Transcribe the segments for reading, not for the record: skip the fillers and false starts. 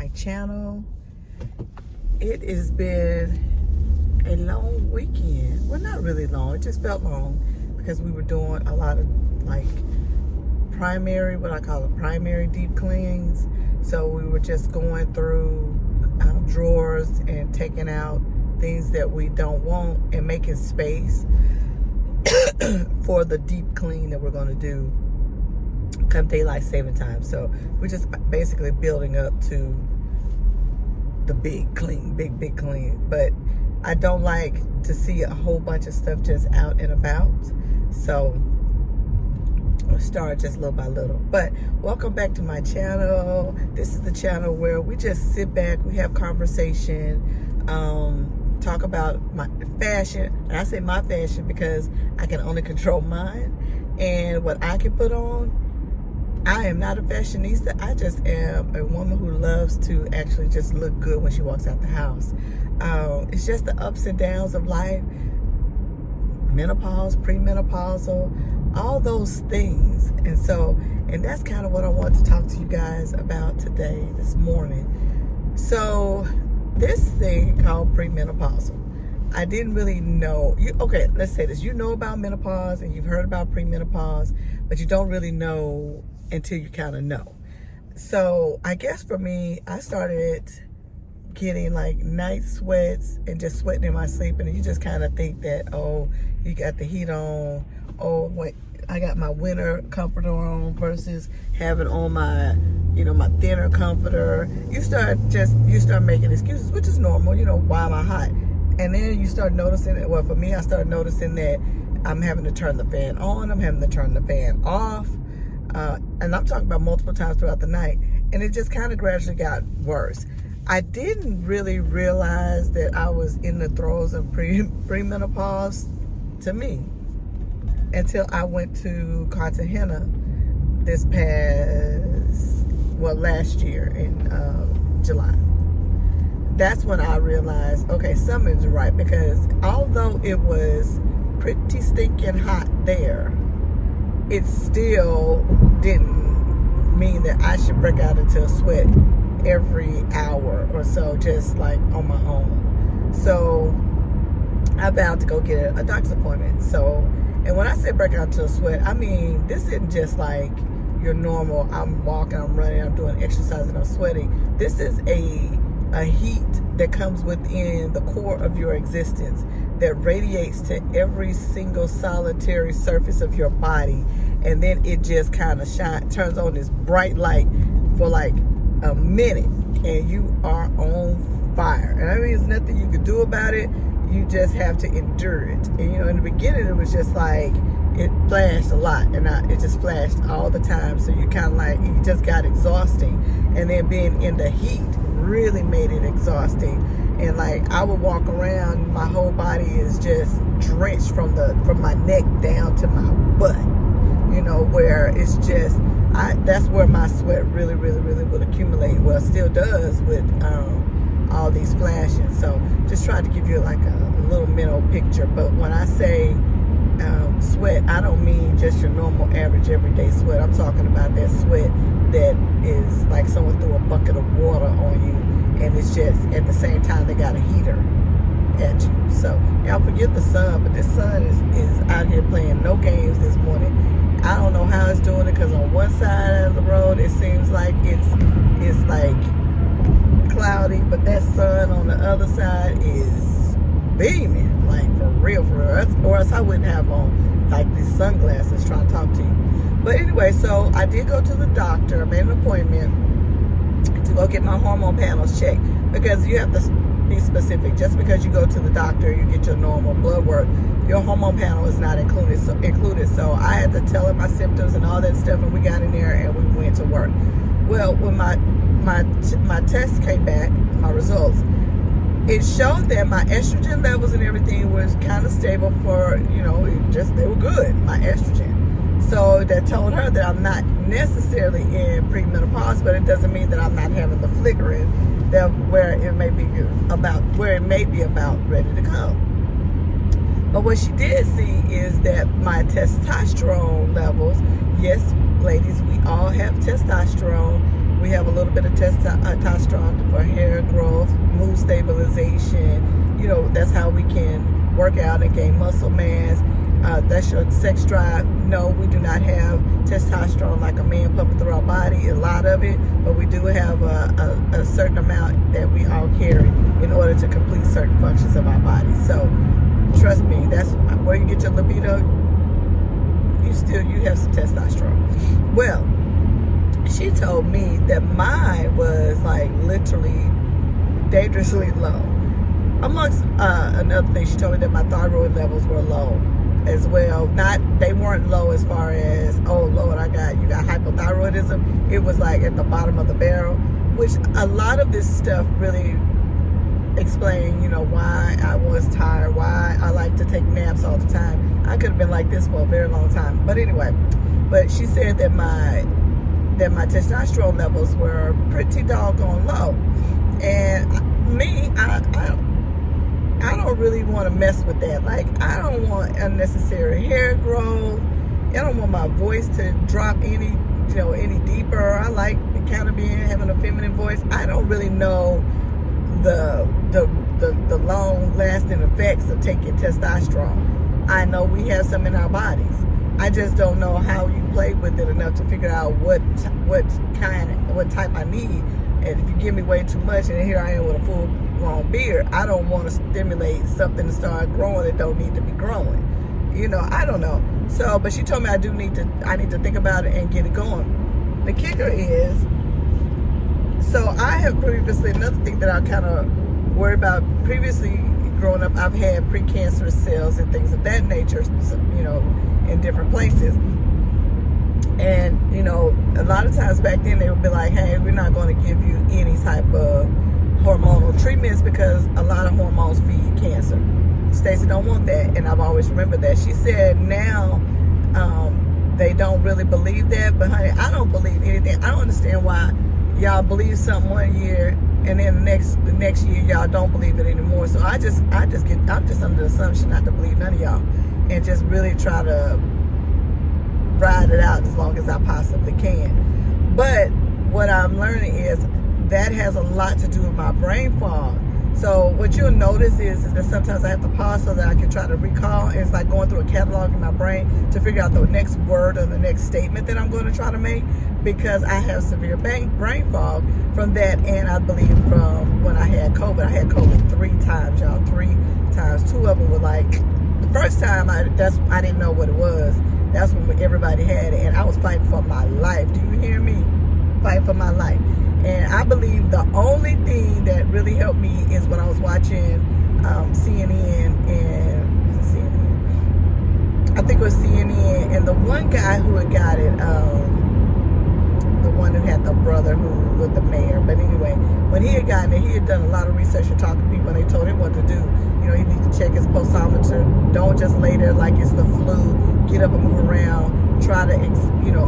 my channel. It has been a long weekend. Well, not really long, it just felt long because we were doing a lot of like what I call primary deep cleans. So we were just going through drawers and taking out things that we don't want and making space for the deep clean that we're going to do come daylight saving time. So we're just basically building up to the big clean. But I don't like to see a whole bunch of stuff just out and about. So I'll start just little by little. But welcome back to my channel. This is the channel where we just sit back, we have conversation, talk about my fashion. And I say my fashion because I can only control mine and what I can put on. I am not a fashionista. I just am a woman who loves to actually just look good when she walks out the house. It's just the ups and downs of life. Menopause, premenopausal, all those things. And that's kind of what I want to talk to you guys about today, this morning. So this thing called premenopausal, I didn't really know. Okay, let's say this. You know about menopause and you've heard about premenopause, but you don't really know until you kind of know. So I guess for me, I started getting like night sweats and just sweating in my sleep, and you just kind of think that, oh, you got the heat on, oh, wait, I got my winter comforter on versus having on my, my thinner comforter. You start making excuses, which is normal, why am I hot? And then you start noticing, well, for me, I started noticing that I'm having to turn the fan on, I'm having to turn the fan off, and I'm talking about multiple times throughout the night, and it just kind of gradually got worse. I didn't really realize that I was in the throes of premenopause to me until I went to Cartagena last year in July. That's when I realized, okay, something's right, because although it was pretty stinking hot there, it still didn't mean that I should break out into a sweat every hour or so, just like on my own. So I vowed to go get a doctor's appointment. And when I say break out into a sweat, I mean, this isn't just like your normal, I'm walking, I'm running, I'm doing exercise and I'm sweating. This is a heat that comes within the core of your existence that radiates to every single solitary surface of your body, and then it just kind of turns on this bright light for like a minute, and you are on fire. And I mean, there's nothing you can do about it. You just have to endure it. And in the beginning, it was just like it flashed a lot, and it just flashed all the time. So you kind of like, it just got exhausting, and then being in the heat really made it exhausting. And like, I would walk around, my whole body is just drenched from my neck down to my butt, where it's just, that's where my sweat really would accumulate. Well, it still does with all these flashes. So just trying to give you like a little mental picture. But when I say sweat, I don't mean just your normal average everyday sweat. I'm talking about that sweat that is like someone threw a bucket of water on you, and it's just at the same time they got a heater at you. So y'all forget the sun, but this sun is out here playing no games this morning. I don't know how it's doing it, because on one side of the road it seems like it's like cloudy, but that sun on the other side is beaming, like for real, or else I wouldn't have on like these sunglasses trying to talk to you. But anyway, so I did go to the doctor. I made an appointment to go get my hormone panels checked, because you have to be specific. Just because you go to the doctor, you get your normal blood work, your hormone panel is not included. So I had to tell her my symptoms and all that stuff, and we got in there and we went to work. Well, when my test came back, my results, it showed that my estrogen levels and everything was kind of stable for, they were good, my estrogen. So that told her that I'm not necessarily in premenopause, but it doesn't mean that I'm not having the flickering where it may be about ready to come. But what she did see is that my testosterone levels, yes, ladies, we all have testosterone, We have a little bit of testosterone for hair growth, mood stabilization. You know, that's how we can work out and gain muscle mass. That's your sex drive. No, we do not have testosterone like a man pumping through our body, a lot of it, but we do have a certain amount that we all carry in order to complete certain functions of our body. So trust me, that's where you get your libido. You have some testosterone. Well, she told me that mine was like literally dangerously low. Amongst another thing, she told me that my thyroid levels were low as well. They weren't low as far as, oh Lord, you got hypothyroidism. It was like at the bottom of the barrel, which a lot of this stuff really explain, you know, why I was tired, why I like to take naps all the time. I could have been like this for a very long time. But anyway, but she said that my testosterone levels were pretty doggone low. And me, I don't really want to mess with that. Like, I don't want unnecessary hair growth. I don't want my voice to drop any deeper. I like kind of having a feminine voice. I don't really know the long lasting effects of taking testosterone. I know we have some in our bodies. I just don't know how you play with it enough to figure out what type I need. And if you give me way too much, and here I am with a full grown beard, I don't want to stimulate something to start growing that don't need to be growing. You know, I don't know. So, but she told me I need to think about it and get it going. The kicker is, so I have previously, another thing that I kind of worried about previously growing up, I've had precancerous cells and things of that nature, you know, in different places. And, you know, a lot of times back then they would be like, hey, we're not going to give you any type of hormonal treatments because a lot of hormones feed cancer. Stacey don't want that, and I've always remembered that. She said now they don't really believe that, but honey, I don't believe anything. I don't understand why y'all believe something one year and then the next year y'all don't believe it anymore. So I'm just under the assumption not to believe none of y'all and just really try to ride it out as long as I possibly can. But what I'm learning is that has a lot to do with my brain fog. So what you'll notice is that sometimes I have to pause so that I can try to recall. It's like going through a catalog in my brain to figure out the next word or the next statement that I'm going to try to make, because I have severe brain fog from that, and I believe from when I had COVID. I had COVID 3 times, y'all, 3 times. 2 of them were like, the first time I didn't know what it was. That's when everybody had it, and I was fighting for my life. Do you hear me? Fighting for my life. And I believe the only thing that really helped me is when I was watching CNN, and was it CNN? I think it was CNN, and the one guy who had got it, the one who had the brother who was the mayor. But anyway, when he had gotten it, he had done a lot of research and talked to people, and they told him what to do. You know, he needs to check his pulsometer. Don't just lay there like it's the flu. Get up and move around. Try to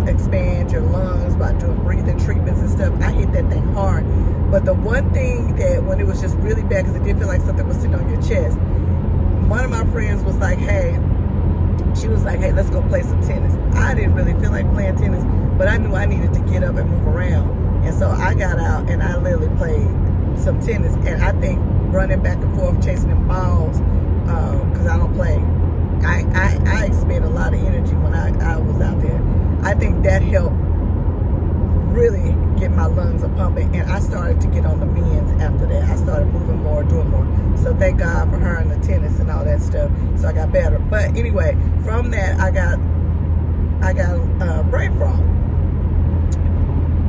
expand your lungs by doing breathing treatments and stuff. I hit that thing hard. But the one thing that when it was just really bad, because it did feel like something was sitting on your chest, one of my friends was like, hey, let's go play some tennis. I didn't really feel like playing tennis, but I knew I needed to get up and move around. And so I got out and I literally played some tennis. And I think running back and forth, chasing them balls, because I don't play, I expend a lot of energy when I was out there. I think that helped really get my lungs a pumping, and I started to get on the mends after that. I started moving more, doing more. So thank God for her and the tennis and all that stuff. So I got better. But anyway, from that I got brain fog,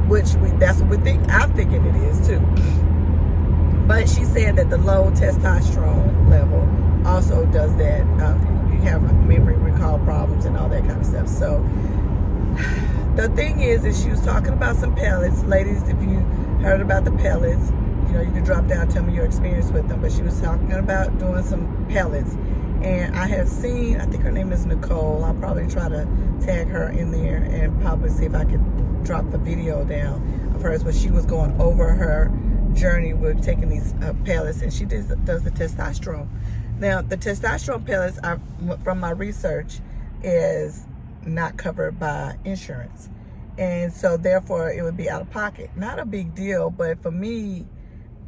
which that's what I'm thinking it is too. But she said that the low testosterone level also does that. You have memory recall problems and all that kind of stuff. So the thing is she was talking about some pellets. Ladies, if you heard about the pellets, you know, you can drop down, tell me your experience with them. But she was talking about doing some pellets. And I have seen, I think her name is Nicole. I'll probably try to tag her in there and probably see if I could drop the video down of hers. But she was going over her journey with taking these pellets, and she does the testosterone. Now, the testosterone pellets, from my research, is not covered by insurance. And so therefore it would be out of pocket. Not a big deal, but for me,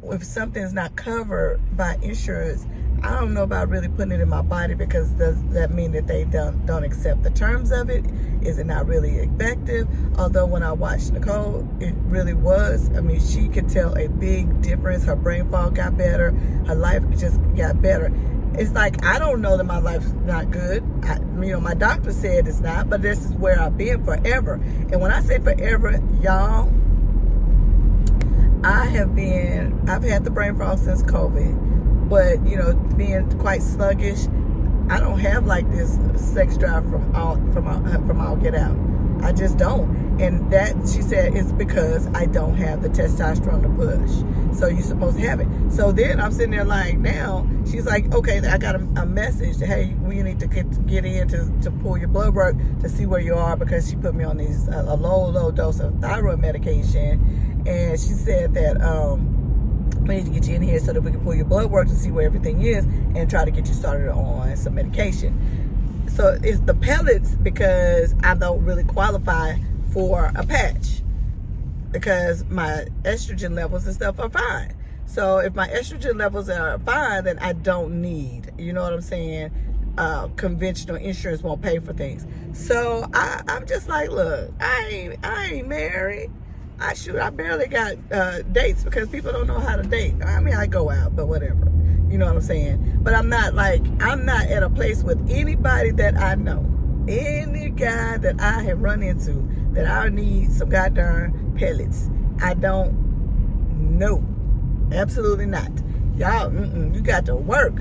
if something's not covered by insurance, I don't know about really putting it in my body, because does that mean that they don't accept the terms of it? Is it not really effective? Although when I watched Nicole, it really was. I mean, she could tell a big difference. Her brain fog got better. Her life just got better. It's like, I don't know that my life's not good. My doctor said it's not, but this is where I've been forever. And when I say forever, y'all, I've had the brain fog since COVID, but being quite sluggish, I don't have like this sex drive from all get out. I just don't. And that, she said, is because I don't have the testosterone to push. So you're supposed to have it. So then I'm sitting there like, now she's like, okay, I got a message. Hey, we need to get in to pull your blood work to see where you are, because she put me on these a low dose of thyroid medication. And she said that we need to get you in here so that we can pull your blood work to see where everything is and try to get you started on some medication. So it's the pellets, because I don't really qualify for a patch, because my estrogen levels and stuff are fine. So if my estrogen levels are fine, then I don't need, you know what I'm saying? Conventional insurance won't pay for things. So I'm just like, look, I ain't married. I barely got dates, because people don't know how to date. I mean, I go out, but whatever. You know what I'm saying? But I'm not at a place with anybody that I know. Any guy that I have run into that I need some goddamn pellets. I don't know. Absolutely not. Y'all, you got to work.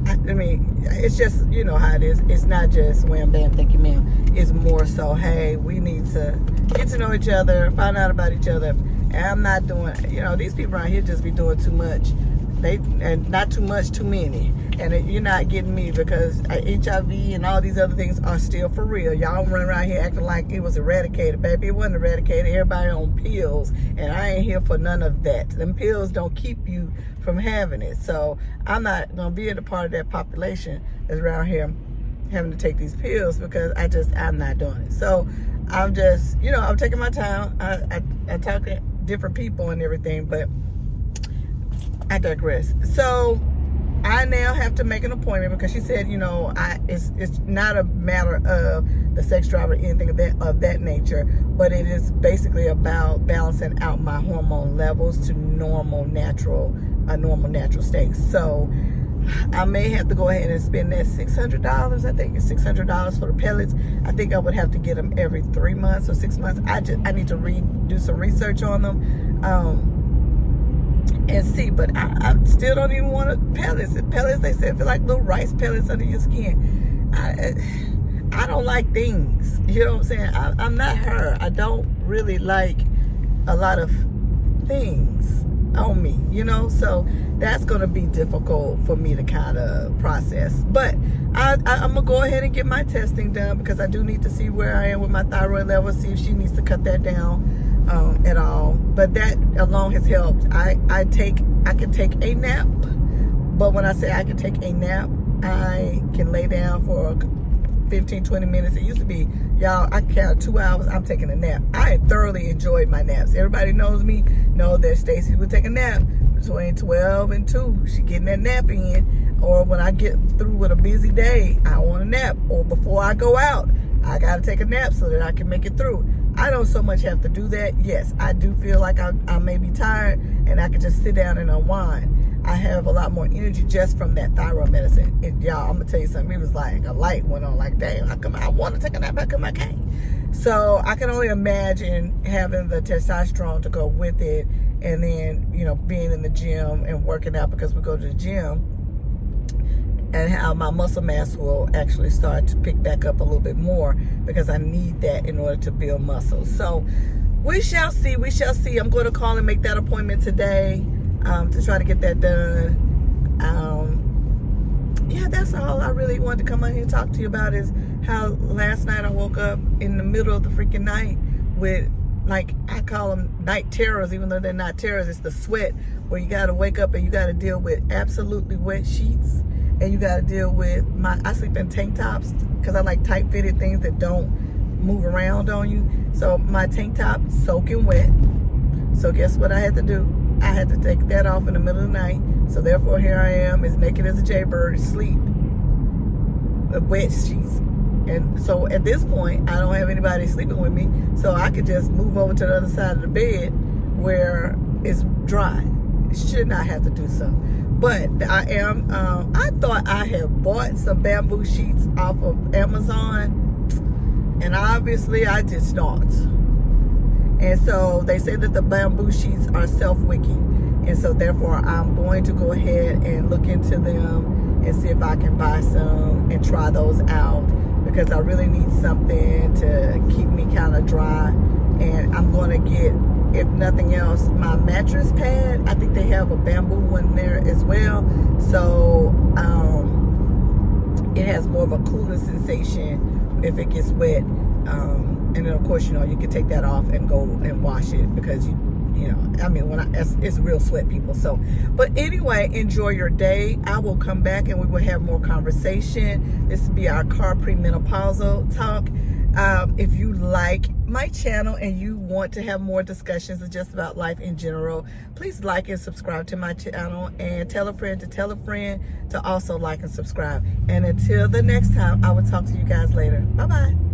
I mean, it's just, how it is. It's not just wham, bam, thank you, ma'am. It's more so, hey, we need to get to know each other, find out about each other. And I'm not doing, these people around here just be doing too much. And not too much, too many. And you're not getting me, because HIV and all these other things are still for real. Y'all run around here acting like it was eradicated. Baby, it wasn't eradicated. Everybody on pills. And I ain't here for none of that. Them pills don't keep you from having it. So I'm not going to be a part of that population that's around here having to take these pills, because I'm not doing it. So I'm just, I'm taking my time. I talk to different people and everything, but I digress. So I now have to make an appointment, because she said, it's not a matter of the sex drive or anything of that nature, but it is basically about balancing out my hormone levels to normal natural state. So I may have to go ahead and spend that $600. I think it's $600 for the pellets. I think I would have to get them every 3 months or 6 months. I need to do some research on them. And see, but I still don't even want pellets. Pellets, they said, feel like little rice pellets under your skin. I don't like things. You know what I'm saying? I'm not her. I don't really like a lot of things on me, so that's going to be difficult for me to kind of process. But I'm going to go ahead and get my testing done, because I do need to see where I am with my thyroid levels, see if she needs to cut that down at all. But that alone has helped. I can take a nap, but when I say I can take a nap, I can lay down for 15-20 minutes. It used to be, y'all, I count 2 hours, I'm taking a nap. I thoroughly enjoyed my naps. Everybody knows me, know that Stacy would take a nap between 12 and 2. She getting that nap in. Or when I get through with a busy day, I want a nap. Or before I go out, I got to take a nap so that I can make it through. I don't so much have to do that. Yes, I do feel like I may be tired, and I can just sit down and unwind. I have a lot more energy just from that thyroid medicine. And y'all, I'm going to tell you something. It was like a light went on, like, damn, I want to take a nap, how come I can't? So I can only imagine having the testosterone to go with it, and then, being in the gym and working out, because we go to the gym, and how my muscle mass will actually start to pick back up a little bit more, because I need that in order to build muscle. So we shall see. I'm going to call and make that appointment today to try to get that done. Yeah, that's all I really wanted to come out here and talk to you about, is how last night I woke up in the middle of the freaking night with like I call them night terrors, even though they're not terrors. It's the sweat where you got to wake up and you got to deal with absolutely wet sheets, and you got to deal with I sleep in tank tops because I like tight fitted things that don't move around on you. So my tank top soaking wet. So guess what I had to do? I had to take that off in the middle of the night. So therefore here I am, as naked as a jaybird, asleep with wet sheets. And so at this point, I don't have anybody sleeping with me, so I could just move over to the other side of the bed where it's dry. Should not have to do so. But I am, I thought I had bought some bamboo sheets off of Amazon, and obviously I just don't. And so they say that the bamboo sheets are self-wicking, and so therefore I'm going to go ahead and look into them and see if I can buy some and try those out, because I really need something to keep me kind of dry. And I'm going to get, if nothing else, my mattress pad. I think they have a bamboo one there as well. So it has more of a cooling sensation if it gets wet. And then of course, you know, you can take that off and go and wash it, because you know, I mean, it's real sweat, people. So, but anyway, enjoy your day. I will come back and we will have more conversation. This will be our car premenopausal talk. If you like my channel and you want to have more discussions of just about life in general, please like and subscribe to my channel, and tell a friend to also like and subscribe. And until the next time, I will talk to you guys later. Bye-bye.